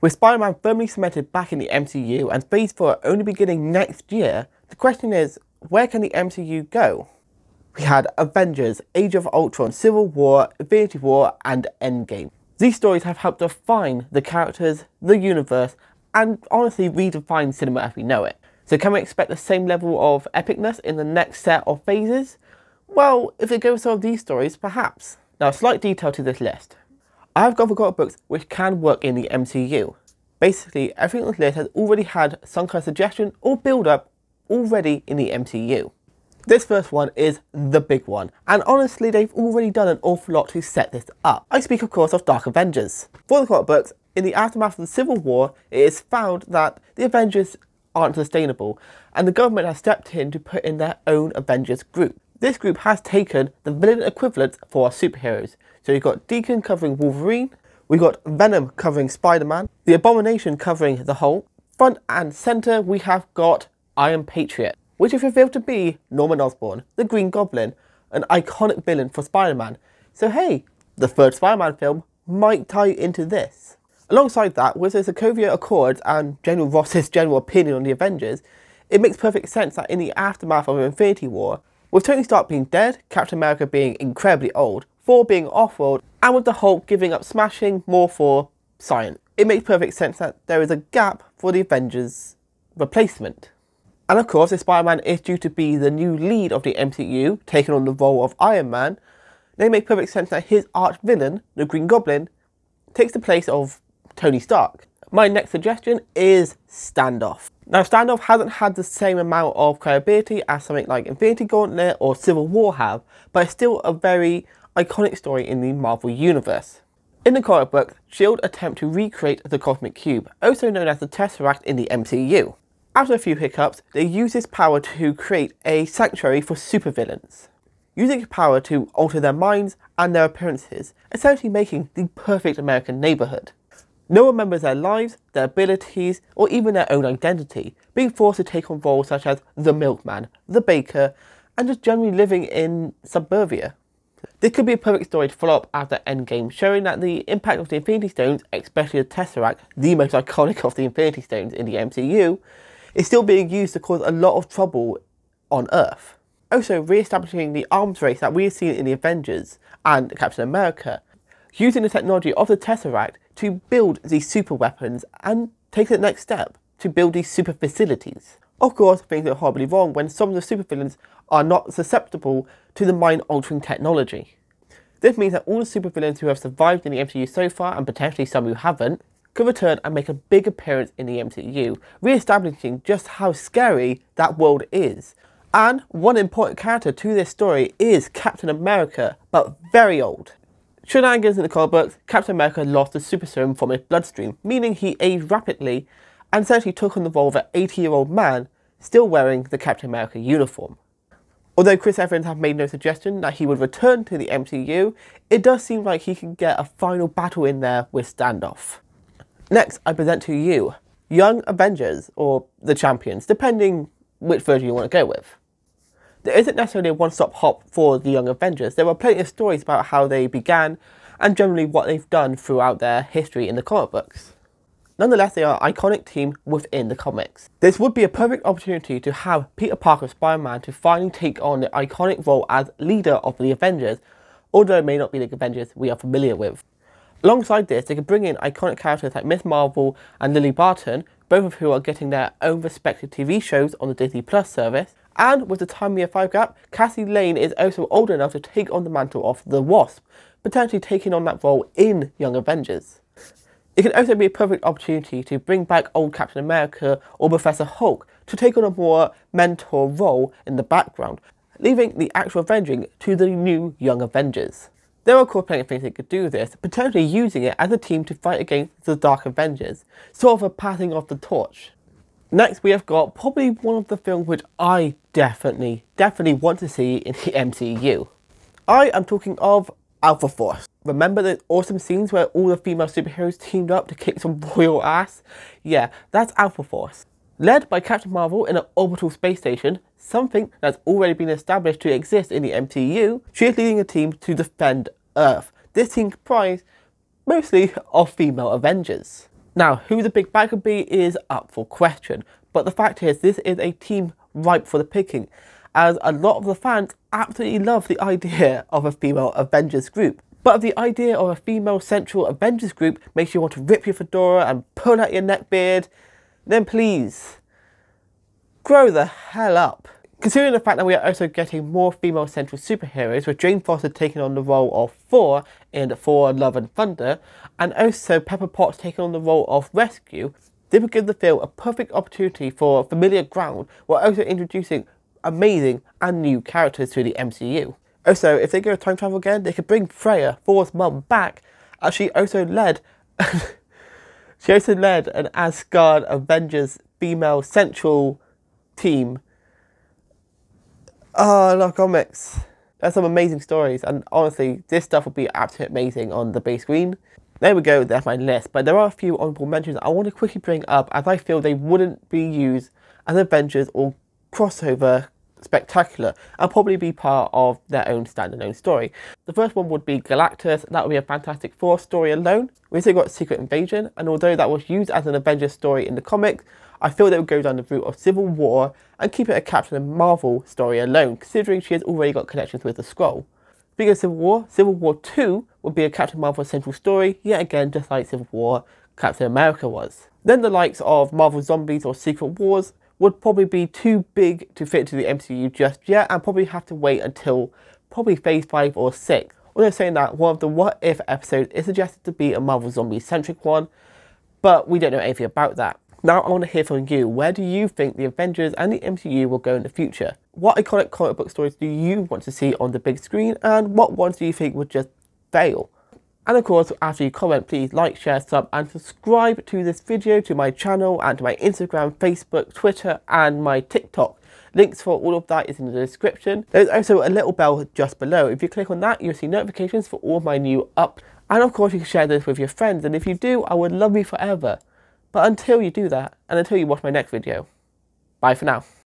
With Spider-Man firmly cemented back in the MCU and Phase 4 only beginning next year, the question is, where can the MCU go? We had Avengers, Age of Ultron, Civil War, Infinity War and Endgame. These stories have helped define the characters, the universe, and honestly redefine cinema as we know it. So can we expect the same level of epicness in the next set of phases? Well, if it goes with these stories, perhaps. Now, a slight detail to this list. I have got forgotten books which can work in the MCU. Basically, everything on this list has already had some kind of suggestion or build-up already in the MCU. This first one is the big one, and honestly they've already done an awful lot to set this up. I speak of course of Dark Avengers. For the comic books, in the aftermath of the Civil War, it is found that the Avengers aren't sustainable, and the government has stepped in to put in their own Avengers group. This group has taken the villain equivalents for our superheroes. So you've got Deacon covering Wolverine, we've got Venom covering Spider-Man, the Abomination covering the Hulk. Front and centre we have got Iron Patriot, which is revealed to be Norman Osborn, the Green Goblin, an iconic villain for Spider-Man. So hey, the third Spider-Man film might tie into this. Alongside that, with the Sokovia Accords and General Ross's general opinion on the Avengers, it makes perfect sense that in the aftermath of Infinity War, with Tony Stark being dead, Captain America being incredibly old, Thor being off-world, and with the Hulk giving up smashing more for science, it makes perfect sense that there is a gap for the Avengers Replacement. And of course, if Spider-Man is due to be the new lead of the MCU, taking on the role of Iron Man, then it makes perfect sense that his arch-villain, the Green Goblin, takes the place of Tony Stark. My next suggestion is Standoff. Now, Standoff hasn't had the same amount of credibility as something like Infinity Gauntlet or Civil War have, but it's still a very iconic story in the Marvel Universe. In the comic book, S.H.I.E.L.D. attempt to recreate the Cosmic Cube, also known as the Tesseract in the MCU. After a few hiccups, they use this power to create a sanctuary for supervillains, using its power to alter their minds and their appearances, essentially making the perfect American neighbourhood. No one remembers their lives, their abilities, or even their own identity, being forced to take on roles such as the milkman, the baker, and just generally living in suburbia. This could be a perfect story to follow up after Endgame, showing that the impact of the Infinity Stones, especially the Tesseract, the most iconic of the Infinity Stones in the MCU, is still being used to cause a lot of trouble on Earth. Also, re-establishing the arms race that we have seen in the Avengers and Captain America, using the technology of the Tesseract to build these super weapons and take the next step to build these super facilities. Of course, things are horribly wrong when some of the supervillains are not susceptible to the mind-altering technology. This means that all the supervillains who have survived in the MCU so far, and potentially some who haven't, could return and make a big appearance in the MCU, re-establishing just how scary that world is. And one important character to this story is Captain America, but very old. Shenanigans in the comic books, Captain America lost the super serum from his bloodstream, meaning he aged rapidly and essentially took on the role of an 80-year-old man still wearing the Captain America uniform. Although Chris Evans have made no suggestion that he would return to the MCU, it does seem like he can get a final battle in there with Standoff. Next, I present to you Young Avengers, or the Champions, depending which version you want to go with. There isn't necessarily a one-stop hop for the Young Avengers. There are plenty of stories about how they began and generally what they've done throughout their history in the comic books. Nonetheless, they are an iconic team within the comics. This would be a perfect opportunity to have Peter Parker Spider-Man to finally take on the iconic role as leader of the Avengers, although it may not be the Avengers we are familiar with. Alongside this, they could bring in iconic characters like Miss Marvel and Lily Barton, both of who are getting their own respective TV shows on the Disney Plus service. And with the Time Year 5 gap, Cassie Lane is also old enough to take on the mantle of the Wasp, potentially taking on that role in Young Avengers. It could also be a perfect opportunity to bring back old Captain America or Professor Hulk to take on a more mentor role in the background, leaving the actual avenging to the new Young Avengers. There are of course plenty of things they could do with this, potentially using it as a team to fight against the Dark Avengers, sort of a passing of the torch. Next, we have got probably one of the films which I definitely want to see in the MCU. I am talking of Alpha Force. Remember the awesome scenes where all the female superheroes teamed up to kick some royal ass? Yeah, that's Alpha Force. Led by Captain Marvel in an orbital space station, something that's already been established to exist in the MCU, she is leading a team to defend Earth. This team comprised mostly of female Avengers. Now, who the big bad could be is up for question, but the fact is this is a team ripe for the picking, as a lot of the fans absolutely love the idea of a female Avengers group. But if the idea of a female central Avengers group makes you want to rip your fedora and pull out your neckbeard, then please, grow the hell up. Considering the fact that we are also getting more female central superheroes, with Jane Foster taking on the role of Thor in Thor Love and Thunder, and also Pepper Potts taking on the role of Rescue, this would give the film a perfect opportunity for familiar ground, while also introducing amazing and new characters to the MCU. Also, if they go time travel again, they could bring Freya, Thor's mum, back, as she also led an Asgard Avengers female central team. Oh, I love comics. There's some amazing stories, and honestly, this stuff would be absolutely amazing on the big screen. There we go, that's my list, but there are a few honourable mentions I want to quickly bring up, as I feel they wouldn't be used as Avengers or crossover spectacular, and probably be part of their own standalone story. The first one would be Galactus. That would be a Fantastic Four story alone. We also got Secret Invasion, and although that was used as an Avengers story in the comics, I feel they would go down the route of Civil War and keep it a Captain Marvel story alone, considering she has already got connections with the Skrull. Speaking of Civil War 2 would be a Captain Marvel central story, yet again just like Civil War Captain America was. Then the likes of Marvel Zombies or Secret Wars would probably be too big to fit into the MCU just yet, and probably have to wait until probably phase 5 or 6. Although saying that, one of the What If episodes is suggested to be a Marvel Zombies centric one, but we don't know anything about that. Now I want to hear from you. Where do you think the Avengers and the MCU will go in the future? What iconic comic book stories do you want to see on the big screen, and what ones do you think would just fail? And of course, after you comment, please like, share, sub and subscribe to this video, to my channel and to my Instagram, Facebook, Twitter and my TikTok. Links for all of that is in the description. There's also a little bell just below. If you click on that, you'll see notifications for all of my new uploads. And of course, you can share this with your friends, and if you do, I would love you forever. But until you do that, and until you watch my next video, bye for now.